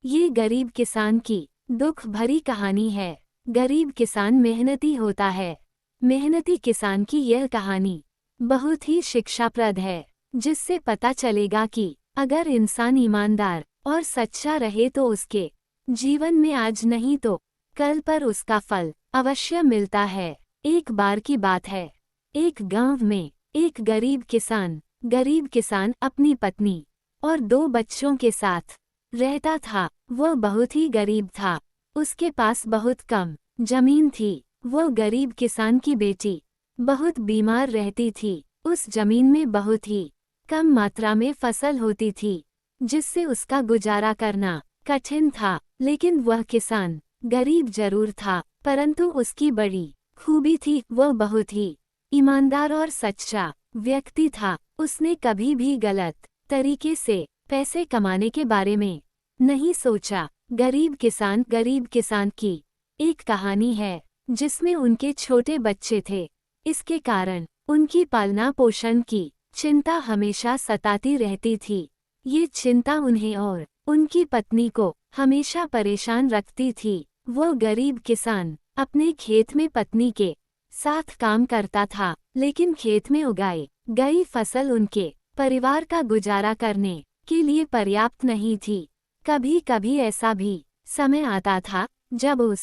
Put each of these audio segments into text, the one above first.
ये गरीब किसान की दुख भरी कहानी है। गरीब किसान मेहनती होता है। मेहनती किसान की यह कहानी बहुत ही शिक्षाप्रद है, जिससे पता चलेगा कि अगर इंसान ईमानदार और सच्चा रहे तो उसके जीवन में आज नहीं तो कल पर उसका फल अवश्य मिलता है। एक बार की बात है, एक गांव में एक गरीब किसान अपनी पत्नी और 2 बच्चों के साथ रहता था। वह बहुत ही गरीब था। उसके पास बहुत कम जमीन थी। वो गरीब किसान की बेटी बहुत बीमार रहती थी। उस जमीन में बहुत ही कम मात्रा में फसल होती थी, जिससे उसका गुजारा करना कठिन था। लेकिन वह किसान गरीब जरूर था, परंतु उसकी बड़ी खूबी थी, वह बहुत ही ईमानदार और सच्चा व्यक्ति था। उसने कभी भी गलत तरीके से पैसे कमाने के बारे में नहीं सोचा। गरीब किसान की एक कहानी है, जिसमें उनके छोटे बच्चे थे। इसके कारण उनकी पालना पोषण की चिंता हमेशा सताती रहती थी। ये चिंता उन्हें और उनकी पत्नी को हमेशा परेशान रखती थी। वो गरीब किसान अपने खेत में पत्नी के साथ काम करता था, लेकिन खेत में उगाई गई फसल उनके परिवार का गुजारा करने के लिए पर्याप्त नहीं थी। कभी कभी ऐसा भी समय आता था जब उस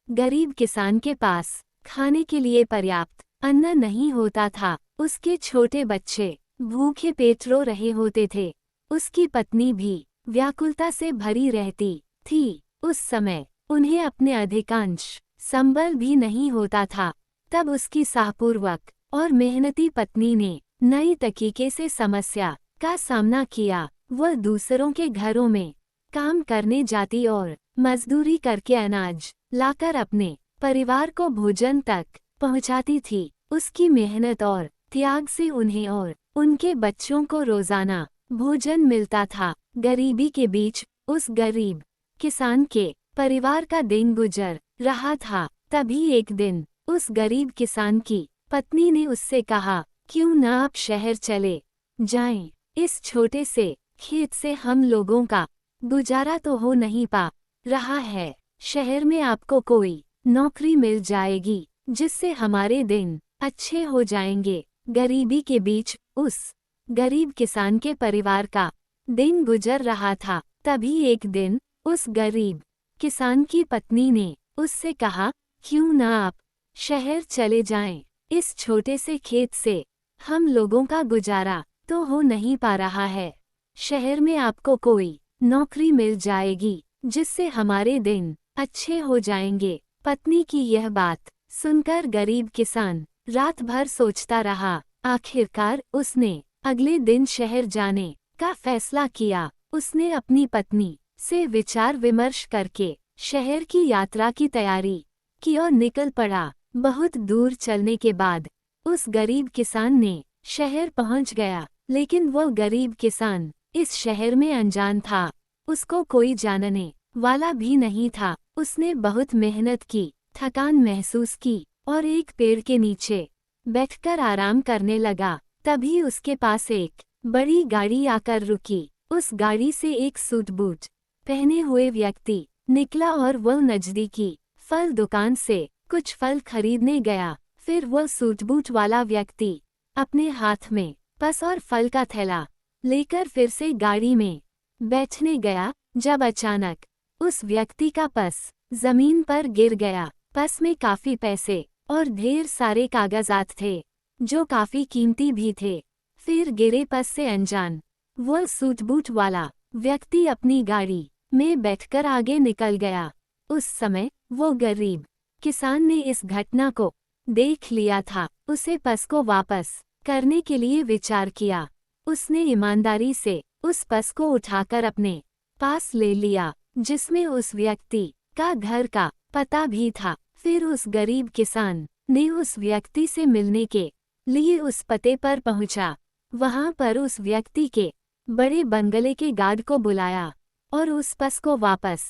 गरीब किसान के पास खाने के लिए पर्याप्त अन्न नहीं होता था। उसके छोटे बच्चे भूखे पेट रो रहे होते थे। उसकी पत्नी भी व्याकुलता से भरी रहती थी। उस समय उन्हें अपने अधिकांश संबल भी नहीं होता था। तब उसकी साहपूर्वक और मेहनती पत्नी ने नई तरीके से समस्या का सामना किया। वह दूसरों के घरों में काम करने जाती और मजदूरी करके अनाज लाकर अपने परिवार को भोजन तक पहुंचाती थी। उसकी मेहनत और त्याग से उन्हें और उनके बच्चों को रोजाना भोजन मिलता था। गरीबी के बीच उस गरीब किसान के परिवार का दिन गुजर रहा था। तभी एक दिन उस गरीब किसान की पत्नी ने उससे कहा, क्यों ना आप शहर चले जाएं? इस छोटे से खेत से हम लोगों का गुजारा तो हो नहीं पा रहा है। शहर में आपको कोई नौकरी मिल जाएगी, जिससे हमारे दिन अच्छे हो जाएंगे। गरीबी के बीच उस गरीब किसान के परिवार का दिन गुजर रहा था। तभी एक दिन उस गरीब किसान की पत्नी ने उससे कहा, क्यों ना आप शहर चले जाएं? इस छोटे से खेत से हम लोगों का गुजारा तो हो नहीं पा रहा है। शहर में आपको कोई नौकरी मिल जाएगी, जिससे हमारे दिन अच्छे हो जाएंगे। पत्नी की यह बात सुनकर गरीब किसान रात भर सोचता रहा। आखिरकार उसने अगले दिन शहर जाने का फैसला किया। उसने अपनी पत्नी से विचार विमर्श करके शहर की यात्रा की तैयारी की और निकल पड़ा। बहुत दूर चलने के बाद उस गरीब किसान ने शहर पहुंच गया, लेकिन वो गरीब किसान इस शहर में अनजान था। उसको कोई जानने वाला भी नहीं था। उसने बहुत मेहनत की, थकान महसूस की और एक पेड़ के नीचे बैठकर आराम करने लगा। तभी उसके पास एक बड़ी गाड़ी आकर रुकी। उस गाड़ी से एक सूट बूट पहने हुए व्यक्ति निकला और वह नजदीकी फल दुकान से कुछ फल खरीदने गया। फिर वह सूट बूट वाला व्यक्ति अपने हाथ में पस और फल का थैला लेकर फिर से गाड़ी में बैठने गया। जब अचानक उस व्यक्ति का पस जमीन पर गिर गया। पस में काफी पैसे और ढेर सारे कागजात थे, जो काफी कीमती भी थे। फिर गिरे पस से अनजान वह सूट बूट वाला व्यक्ति अपनी गाड़ी में बैठकर आगे निकल गया। उस समय वो गरीब किसान ने इस घटना को देख लिया था। उसे पस को वापस करने के लिए विचार किया। उसने ईमानदारी से उस पस को उठाकर अपने पास ले लिया, जिसमें उस व्यक्ति का घर का पता भी था। फिर उस गरीब किसान ने उस व्यक्ति से मिलने के लिए उस पते पर पहुंचा। वहां पर उस व्यक्ति के बड़े बंगले के गार्ड को बुलाया और उस पस को वापस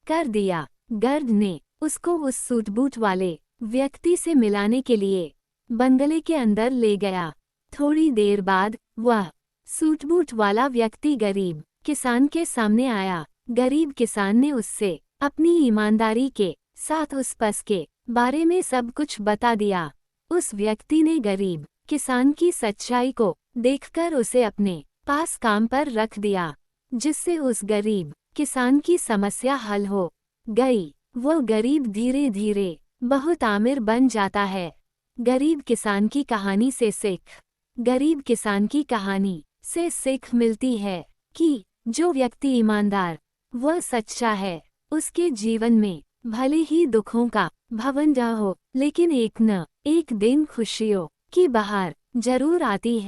कर दिया। गार्ड ने उसको उस सूट बूट वाले व्यक्ति से मिलाने के लिए बंगले के अंदर ले गया। थोड़ी देर बाद वह सूट बूट वाला व्यक्ति गरीब किसान के सामने आया। गरीब किसान ने उससे अपनी ईमानदारी के साथ उस पस के बारे में सब कुछ बता दिया। उस व्यक्ति ने गरीब किसान की सच्चाई को देखकर उसे अपने पास काम पर रख दिया, जिससे उस गरीब किसान की समस्या हल हो गई। वो गरीब धीरे धीरे बहुत आमिर बन जाता है। गरीब किसान की कहानी से सीख। गरीब किसान की कहानी से सीख मिलती है कि जो व्यक्ति ईमानदार व सच्चा है, उसके जीवन में भले ही दुखों का भंवर हो, लेकिन एक न एक दिन खुशियों की बहार जरूर आती है।